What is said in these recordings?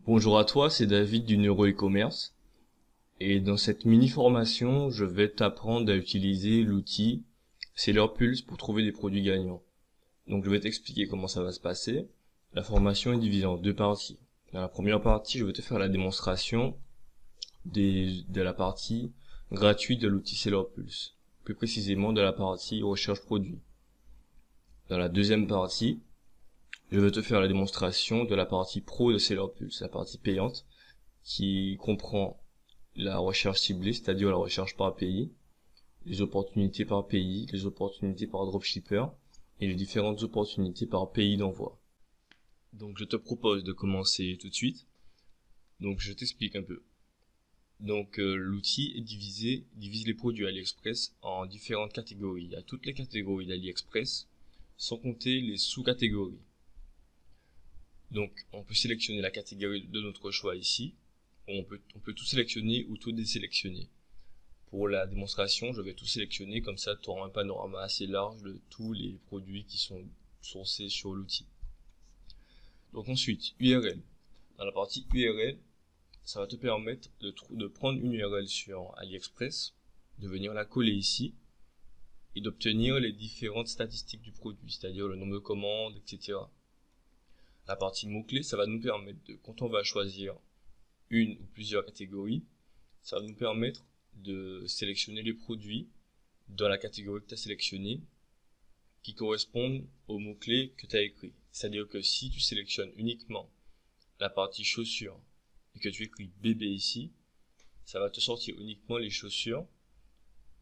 Bonjour à toi, c'est David du Neuro e-commerce et dans cette mini formation, je vais t'apprendre à utiliser l'outil Seller Pulse pour trouver des produits gagnants. Donc je vais t'expliquer comment ça va se passer. La formation est divisée en deux parties. Dans la première partie, je vais te faire la démonstration de la partie gratuite de l'outil Seller Pulse, plus précisément de la partie recherche produit. Dans la deuxième partie, je vais te faire la démonstration de la partie pro de Seller Pulse, la partie payante, qui comprend la recherche ciblée, c'est-à-dire la recherche par pays, les opportunités par pays, les opportunités par dropshipper et les différentes opportunités par pays d'envoi. Donc je te propose de commencer tout de suite. Donc je t'explique un peu. Donc l'outil divise les produits AliExpress en différentes catégories. Il y a toutes les catégories d'AliExpress, sans compter les sous-catégories. Donc on peut sélectionner la catégorie de notre choix ici. On peut tout sélectionner ou tout désélectionner. Pour la démonstration, je vais tout sélectionner, comme ça tu auras un panorama assez large de tous les produits qui sont sourcés sur l'outil. Donc ensuite, URL. Dans la partie URL, ça va te permettre de prendre une URL sur AliExpress, de venir la coller ici et d'obtenir les différentes statistiques du produit, c'est-à-dire le nombre de commandes, etc. La partie mots-clés, ça va nous permettre quand on va choisir une ou plusieurs catégories, ça va nous permettre de sélectionner les produits dans la catégorie que tu as sélectionnée qui correspondent aux mots-clés que tu as écrits. C'est-à-dire que si tu sélectionnes uniquement la partie chaussures et que tu écris bébé ici, ça va te sortir uniquement les chaussures,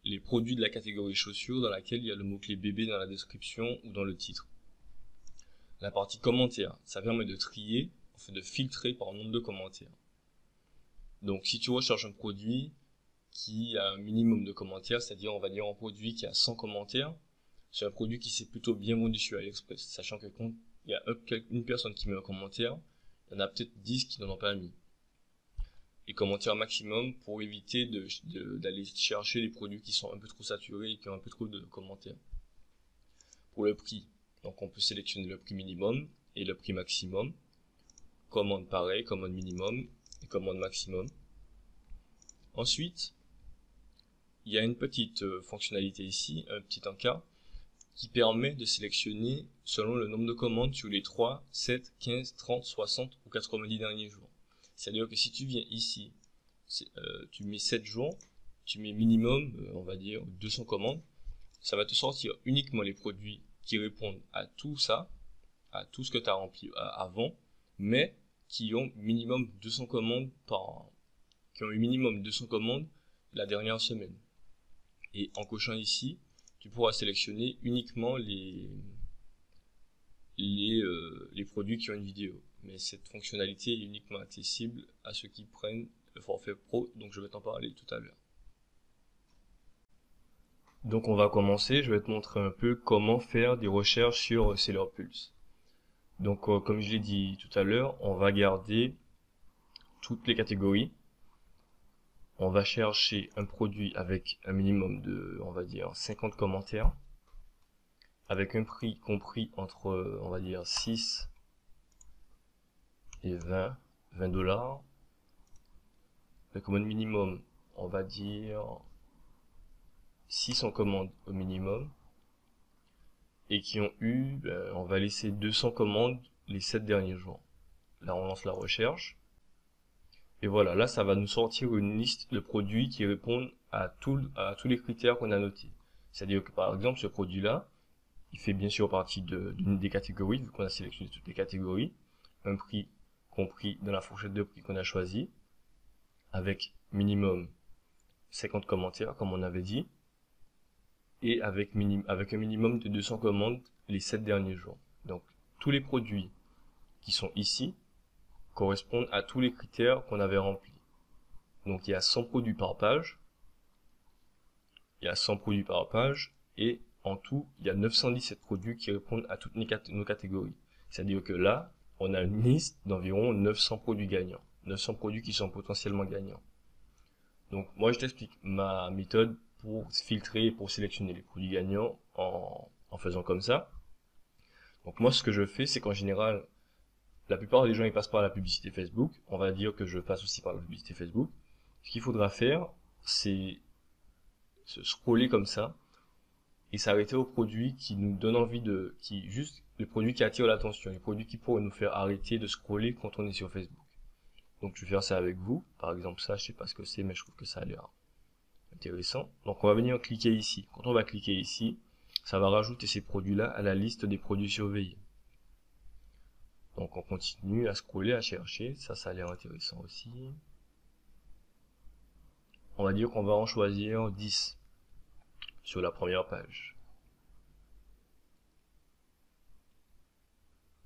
les produits de la catégorie chaussures dans laquelle il y a le mot-clé bébé dans la description ou dans le titre. La partie commentaires, ça permet de trier, de filtrer par nombre de commentaires. Donc si tu recherches un produit qui a un minimum de commentaires, c'est-à-dire on va dire un produit qui a 100 commentaires, c'est un produit qui s'est plutôt bien vendu sur AliExpress, sachant que quand il y a une personne qui met un commentaire, il y en a peut-être 10 qui n'en ont pas mis. Et commentaires maximum pour éviter d'aller chercher les produits qui sont un peu trop saturés et qui ont un peu trop de commentaires. Pour le prix, donc on peut sélectionner le prix minimum et le prix maximum. Commande pareil, commande minimum et commande maximum. Ensuite, il y a une petite fonctionnalité ici, un petit encart, qui permet de sélectionner selon le nombre de commandes sur les 3, 7, 15, 30, 60 ou 90 derniers jours. C'est-à-dire que si tu viens ici, tu mets 7 jours, tu mets minimum, on va dire 200 commandes, ça va te sortir uniquement les produits qui répondent à tout ça, à tout ce que tu as rempli avant, mais qui ont minimum 200 commandes qui ont eu minimum 200 commandes la dernière semaine. Et en cochant ici, tu pourras sélectionner uniquement les produits qui ont une vidéo. Mais cette fonctionnalité est uniquement accessible à ceux qui prennent le forfait pro, donc je vais t'en parler tout à l'heure. Donc on va commencer, je vais te montrer un peu comment faire des recherches sur Seller Pulse. Donc comme je l'ai dit tout à l'heure, on va garder toutes les catégories. On va chercher un produit avec un minimum de, on va dire, 50 commentaires, avec un prix compris entre, on va dire, 6 et 20 $. La commande minimum, on va dire 600 commandes au minimum, et qui ont eu, on va laisser 200 commandes les 7 derniers jours. Là, on lance la recherche. Et voilà, là, ça va nous sortir une liste de produits qui répondent à tous les critères qu'on a notés. C'est-à-dire que, par exemple, ce produit-là, il fait bien sûr partie d'une des catégories, vu qu'on a sélectionné toutes les catégories. Un prix compris dans la fourchette de prix qu'on a choisi, avec minimum 50 commentaires, comme on avait dit, et avec un minimum de 200 commandes les 7 derniers jours. Donc, tous les produits qui sont ici correspondent à tous les critères qu'on avait remplis. Donc il y a 100 produits par page. Et en tout, il y a 917 produits qui répondent à toutes nos catégories. C'est-à-dire que là, on a une liste d'environ 900 produits gagnants. 900 produits qui sont potentiellement gagnants. Donc moi je t'explique ma méthode pour filtrer et pour sélectionner les produits gagnants en faisant comme ça. Donc moi ce que je fais, c'est qu'en général, la plupart des gens ils passent par la publicité Facebook. On va dire que je passe aussi par la publicité Facebook. Ce qu'il faudra faire, c'est se scroller comme ça et s'arrêter aux produits qui nous donnent envie juste les produits qui attirent l'attention, les produits qui pourraient nous faire arrêter de scroller quand on est sur Facebook. Donc je vais faire ça avec vous. Par exemple ça, je sais pas ce que c'est, mais je trouve que ça a l'air intéressant. Donc on va venir cliquer ici. Quand on va cliquer ici, ça va rajouter ces produits-là à la liste des produits surveillés. Donc on continue à scroller, à chercher. Ça a l'air intéressant aussi. On va dire qu'on va en choisir 10 sur la première page.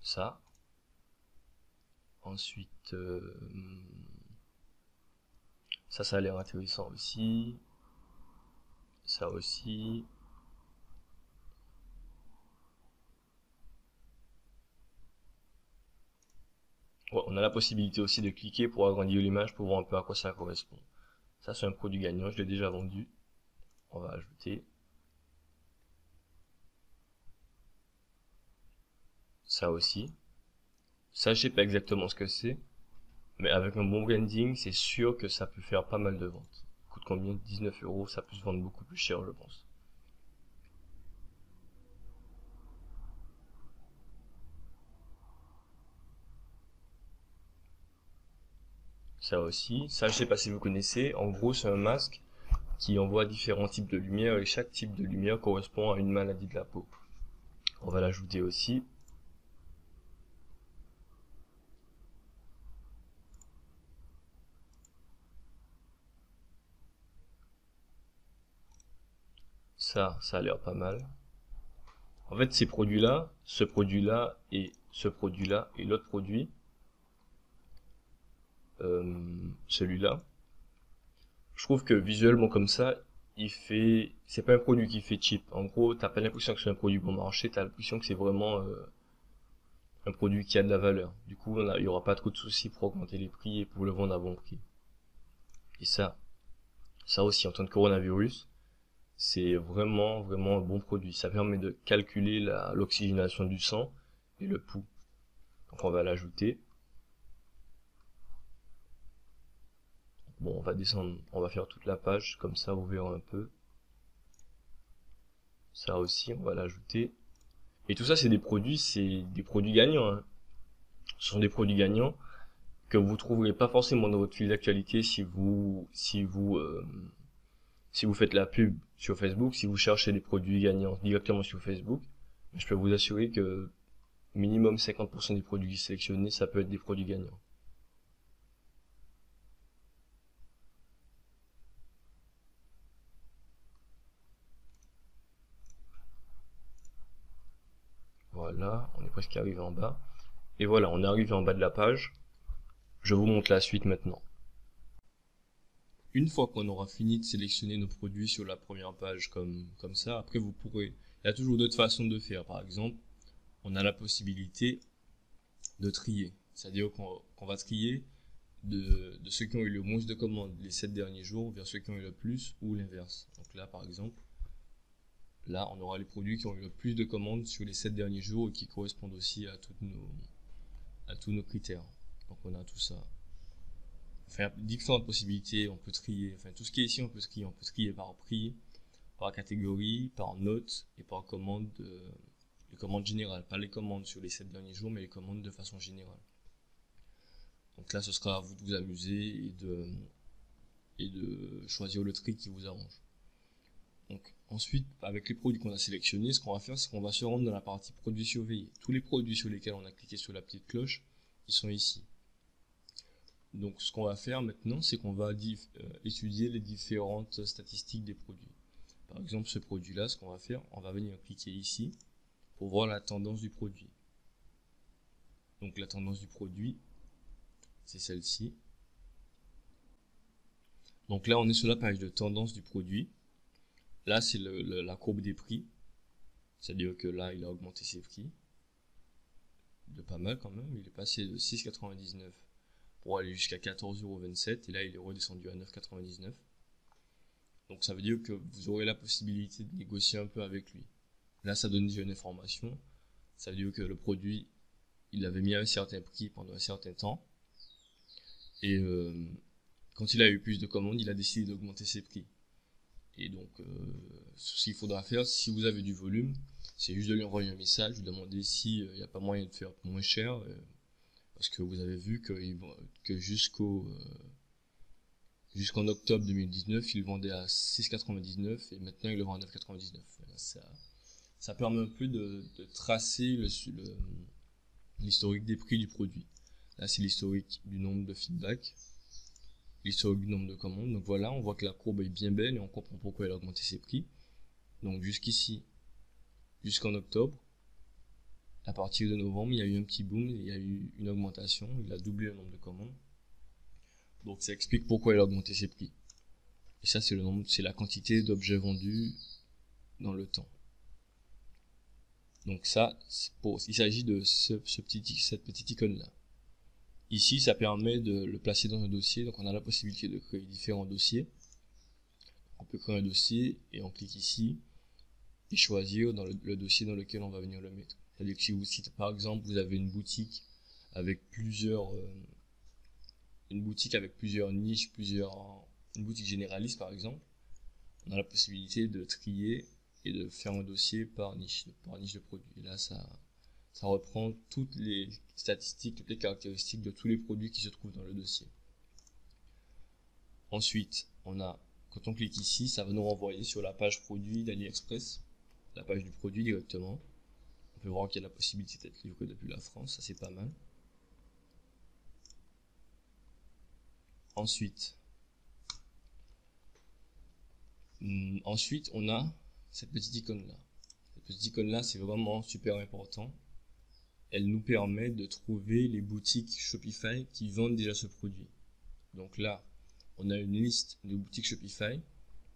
Ça. Ensuite, ça a l'air intéressant aussi. Ça aussi. Ouais, on a la possibilité aussi de cliquer pour agrandir l'image pour voir un peu à quoi ça correspond. Ça c'est un produit gagnant, je l'ai déjà vendu. On va ajouter. Ça aussi. Ça je sais pas exactement ce que c'est. Mais avec un bon branding, c'est sûr que ça peut faire pas mal de ventes. Ça coûte combien? 19 €, ça peut se vendre beaucoup plus cher je pense. Ça aussi. Ça je sais pas si vous connaissez. En gros c'est un masque qui envoie différents types de lumière et chaque type de lumière correspond à une maladie de la peau. On va l'ajouter aussi. Ça a l'air pas mal. En fait, ces produits-là, ce produit-là et ce produit-là et l'autre produit, celui-là, je trouve que visuellement comme ça, c'est pas un produit qui fait cheap. En gros, t'as pas l'impression que c'est un produit bon marché, t'as l'impression que c'est vraiment un produit qui a de la valeur. Du coup, il y aura pas trop de soucis pour augmenter les prix et pour le vendre à bon prix. Et ça aussi en temps de coronavirus, c'est vraiment un bon produit. Ça permet de calculer l'oxygénation du sang et le pouls. Donc on va l'ajouter. Bon, on va descendre, on va faire toute la page, comme ça vous verrez un peu. Ça aussi, on va l'ajouter. Et tout ça, c'est des produits gagnants, hein. Ce sont des produits gagnants que vous trouverez pas forcément dans votre fil d'actualité si vous faites la pub sur Facebook, si vous cherchez des produits gagnants directement sur Facebook. Je peux vous assurer que minimum 50% des produits sélectionnés, ça peut être des produits gagnants. Voilà, on est presque arrivé en bas. Et voilà, on est arrivé en bas de la page. Je vous montre la suite maintenant. Une fois qu'on aura fini de sélectionner nos produits sur la première page comme ça, après il y a toujours d'autres façons de faire. Par exemple, on a la possibilité de trier. C'est-à-dire qu'on va trier de ceux qui ont eu le moins de commandes les 7 derniers jours vers ceux qui ont eu le plus ou l'inverse. Donc là, par exemple, là, on aura les produits qui ont eu le plus de commandes sur les 7 derniers jours et qui correspondent aussi à tous nos critères. Donc on a tout ça. Enfin, différentes possibilités, on peut trier. Enfin, tout ce qui est ici, on peut trier. On peut trier par prix, par catégorie, par note et par commande, les commandes générales. Pas les commandes sur les 7 derniers jours, mais les commandes de façon générale. Donc là, ce sera à vous de vous amuser et de choisir le tri qui vous arrange. Donc ensuite, avec les produits qu'on a sélectionnés, ce qu'on va faire, c'est qu'on va se rendre dans la partie produits surveillés. Tous les produits sur lesquels on a cliqué sur la petite cloche, ils sont ici. Donc ce qu'on va faire maintenant, c'est qu'on va étudier les différentes statistiques des produits. Par exemple, ce produit-là, ce qu'on va faire, on va venir cliquer ici pour voir la tendance du produit. Donc la tendance du produit, c'est celle-ci. Donc là, on est sur la page de tendance du produit. Là, c'est la courbe des prix. C'est-à-dire que là, il a augmenté ses prix de pas mal quand même. Il est passé de 6,99 pour aller jusqu'à 14,27 € et là, il est redescendu à 9,99 €. Donc ça veut dire que vous aurez la possibilité de négocier un peu avec lui. Là, ça donne déjà une information. Ça veut dire que le produit, il avait mis à un certain prix pendant un certain temps. Et quand il a eu plus de commandes, il a décidé d'augmenter ses prix. Et donc, ce qu'il faudra faire, si vous avez du volume, c'est juste de lui envoyer un message, lui demander s'il n'y a pas moyen de faire moins cher. Parce que vous avez vu que jusqu'en octobre 2019, il vendait à 6,99 et maintenant il le vend à 9,99. Ça permet un peu de tracer l'historique des prix du produit. Là, c'est l'historique du nombre de feedbacks, l'historique du nombre de commandes. Donc voilà, on voit que la courbe est bien belle et on comprend pourquoi elle a augmenté ses prix. Donc jusqu'ici, jusqu'en octobre, à partir de novembre, il y a eu un petit boom, il y a eu une augmentation, il a doublé le nombre de commandes. Donc ça explique pourquoi il a augmenté ses prix. Et ça, c'est la quantité d'objets vendus dans le temps. Donc ça, il s'agit de cette petite icône-là. Ici, ça permet de le placer dans un dossier. Donc on a la possibilité de créer différents dossiers. On peut créer un dossier et on clique ici et choisir dans le dossier dans lequel on va venir le mettre. C'est-à-dire que si par exemple vous avez une boutique avec plusieurs niches, une boutique généraliste par exemple, on a la possibilité de trier et de faire un dossier par niche de produit. Et là, ça reprend toutes les statistiques, toutes les caractéristiques de tous les produits qui se trouvent dans le dossier. Ensuite, quand on clique ici, ça va nous renvoyer sur la page produit d'AliExpress, la page du produit directement. On peut voir qu'il y a la possibilité d'être livré depuis la France, ça c'est pas mal. Ensuite, on a cette petite icône-là. Cette petite icône-là, c'est vraiment super important. Elle nous permet de trouver les boutiques Shopify qui vendent déjà ce produit. Donc là, on a une liste de boutiques Shopify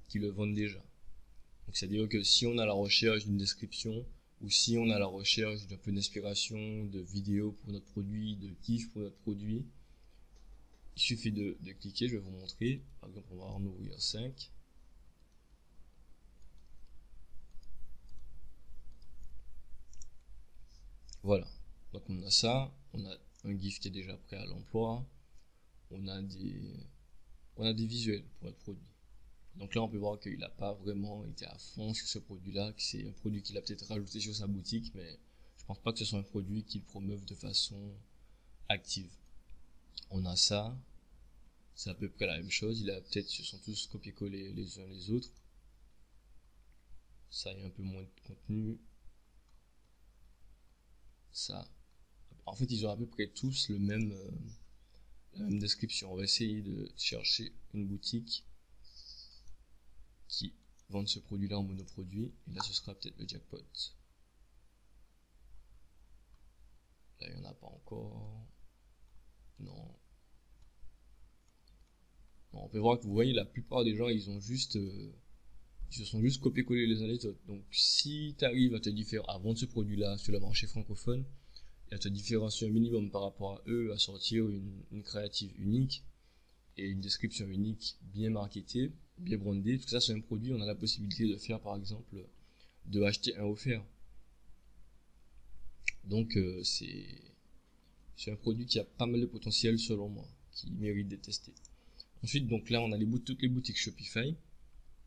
qui le vendent déjà. Donc c'est-à-dire que si on a la recherche d'une description ou si on a la recherche d'un peu d'inspiration, de vidéos pour notre produit, de GIF pour notre produit, il suffit de cliquer, je vais vous montrer. Par exemple, on va en ouvrir 5. Voilà. Donc on a ça, on a un GIF qui est déjà prêt à l'emploi, on a des visuels pour notre produit. Donc là, on peut voir qu'il n'a pas vraiment été à fond sur ce produit-là, que c'est un produit qu'il a peut-être rajouté sur sa boutique, mais je pense pas que ce soit un produit qu'il promeuve de façon active. On a ça, c'est à peu près la même chose, ce sont tous copiés-collés les uns les autres. Ça, il y a un peu moins de contenu. Ça, en fait, ils ont à peu près tous la même description. On va essayer de chercher une boutique qui vend ce produit-là en monoproduit. Et là, ce sera peut-être le jackpot. Là, il n'y en a pas encore. Non. Non, on peut voir que vous voyez, la plupart des gens, ils se sont juste copié-collé les uns les autres. Donc, si tu arrives à vendre ce produit-là sur le marché francophone, et à te différencier un minimum par rapport à eux, à sortir une créative unique et une description unique bien marketée, bien brandée, tout ça c'est un produit, on a la possibilité de faire par exemple de acheter un offert. Donc c'est un produit qui a pas mal de potentiel selon moi, qui mérite d'être testé. Ensuite, donc là on a toutes les boutiques Shopify.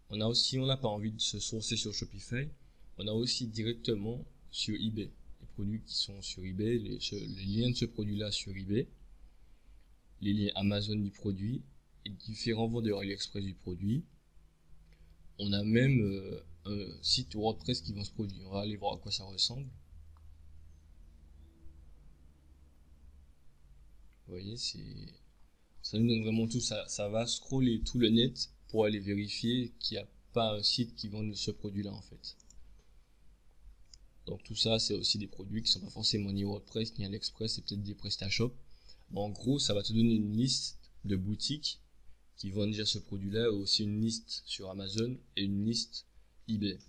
On n'a pas envie de se sourcer sur Shopify, on a aussi directement sur eBay. Les produits qui sont sur eBay, les liens de ce produit-là sur eBay, les liens Amazon du produit, et différents vendeurs AliExpress du produit. On a même un site WordPress qui vend ce produit. On va aller voir à quoi ça ressemble. Vous voyez, ça nous donne vraiment tout. Ça va scroller tout le net pour aller vérifier qu'il n'y a pas un site qui vend ce produit-là en fait. Donc tout ça, c'est aussi des produits qui sont pas forcément ni WordPress ni AliExpress, c'est peut-être des PrestaShop. En gros, ça va te donner une liste de boutiques qui vendent déjà ce produit-là, aussi une liste sur Amazon et une liste eBay.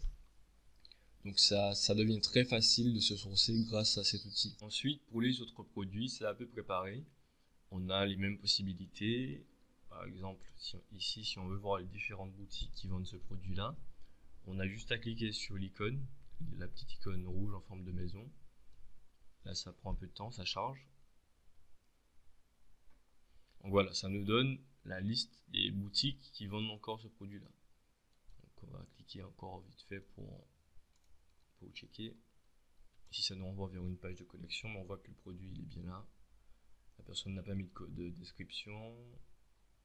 Donc ça devient très facile de se sourcer grâce à cet outil. Ensuite, pour les autres produits, c'est à peu près pareil. On a les mêmes possibilités. Par exemple, ici, si on veut voir les différentes boutiques qui vendent ce produit-là, on a juste à cliquer sur l'icône, la petite icône rouge en forme de maison. Là, ça prend un peu de temps, ça charge. Donc voilà, ça nous donne la liste des boutiques qui vendent encore ce produit-là. Donc on va cliquer encore vite fait pour checker. Ici, ça nous renvoie vers une page de connexion, mais on voit que le produit il est bien là. La personne n'a pas mis de description.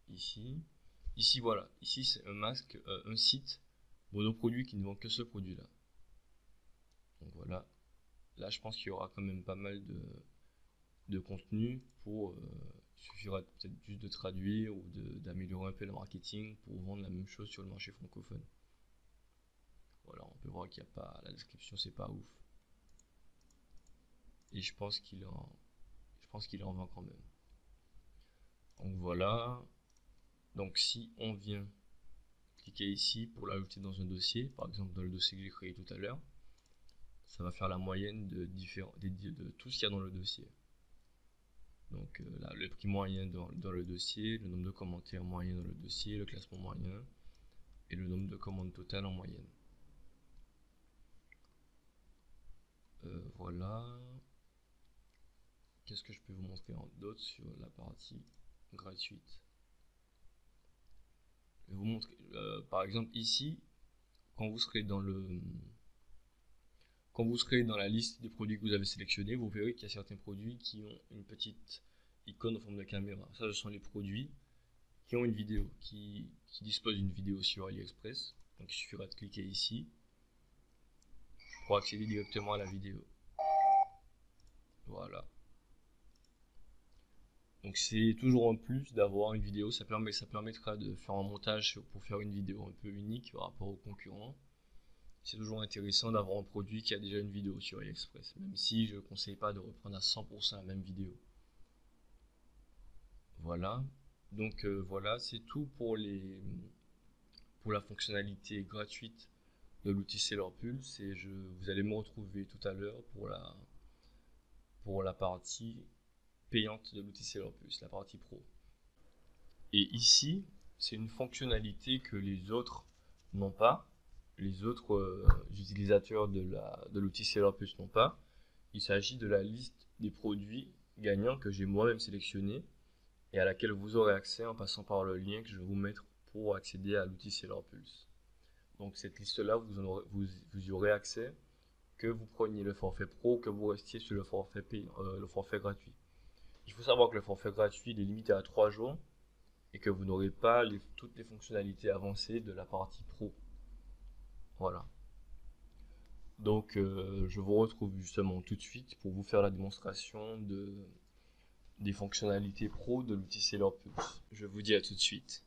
Ici voilà, ici c'est un masque, un site monoproduit qui ne vend que ce produit-là. Donc voilà, là je pense qu'il y aura quand même pas mal de contenu pour il suffira peut-être juste de traduire ou d'améliorer un peu le marketing pour vendre la même chose sur le marché francophone. Voilà, on peut voir qu'il n'y a pas la description, c'est pas ouf. Et je pense qu'il en vend quand même. Donc voilà. Donc si on vient cliquer ici pour l'ajouter dans un dossier, par exemple dans le dossier que j'ai créé tout à l'heure, ça va faire la moyenne de tout ce qu'il y a dans le dossier. Donc là, le prix moyen dans le dossier, le nombre de commentaires moyen dans le dossier, le classement moyen et le nombre de commandes totales en moyenne. Voilà. Qu'est-ce que je peux vous montrer d'autre sur la partie gratuite? Je vais vous montrer, par exemple ici, quand vous serez dans la liste des produits que vous avez sélectionnés, vous verrez qu'il y a certains produits qui ont une petite icône en forme de caméra. Ça, ce sont les produits qui ont une vidéo, qui disposent d'une vidéo sur AliExpress. Donc il suffira de cliquer ici pour accéder directement à la vidéo. Voilà. Donc c'est toujours un plus d'avoir une vidéo, ça permettra de faire un montage pour faire une vidéo un peu unique par rapport aux concurrents. C'est toujours intéressant d'avoir un produit qui a déjà une vidéo sur AliExpress, même si je ne conseille pas de reprendre à 100% la même vidéo. Voilà. Donc voilà, c'est tout pour la fonctionnalité gratuite de l'outil Seller Pulse et vous allez me retrouver tout à l'heure pour la partie payante de l'outil Seller Pulse, la partie pro. Et ici, c'est une fonctionnalité que les autres n'ont pas, les autres utilisateurs de l'outil Seller Pulse n'ont pas. Il s'agit de la liste des produits gagnants que j'ai moi-même sélectionné et à laquelle vous aurez accès en passant par le lien que je vais vous mettre pour accéder à l'outil Seller Pulse. Donc cette liste-là, vous y aurez accès que vous preniez le forfait pro ou que vous restiez sur le forfait gratuit. Il faut savoir que le forfait gratuit est limité à 3 jours et que vous n'aurez pas toutes les fonctionnalités avancées de la partie pro. Voilà. Donc je vous retrouve justement tout de suite pour vous faire la démonstration des fonctionnalités pro de l'outil Seller Pulse. Je vous dis à tout de suite.